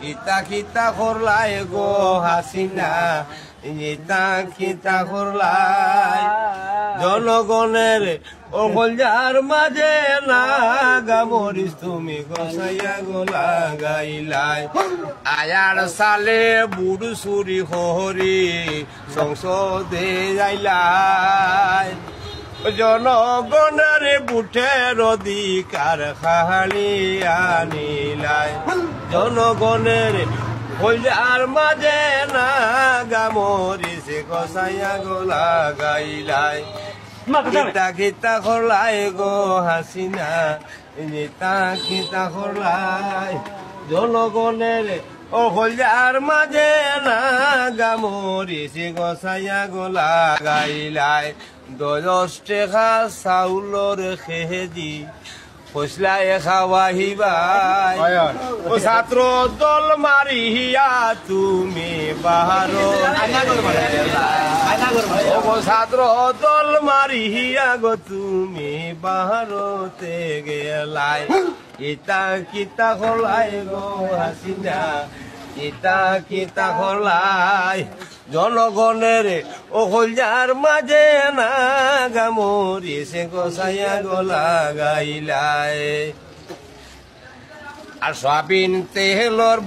কিতা কিতা করলাই গো হাসিনা, ইতা কিতা করলাই জনগণের অকলজার মাঝে না গামরিস তুমি গোসাইয়া গোলা গাইলাই। আয়ার সালে বুড় সুরি হরি সংসদে যাইলাই, জনগণের বুটের অধিকার খালি আনিলাই। জনগণের কলজার মাঝে না গামরিস গোসাইয়া গোলা গাইলাই। কিতা কিতা করলাই গো হাসিনা, কিতা কিতা করলাই জনগণের অকলজার মাঝে না গামরিস গোসাইয়া গোলা গাইলাই। 10 টাকা চাউলর খেহেদি ফসলায় খাওয়াহিবাই, ও ছাত্র দল মারিয়া তুমি বাহার, ও ছাত্র দল মারিয়া গো তুমি বাহারতে গেলাই। ইতা কিতা হলাই গো হাসিনা, ইতা কিতা হলাই জনগণের অকলজার মাঝে না গামরিস গোসাইয়া গোলা গাইলাই। আর সয়াবিন তেলর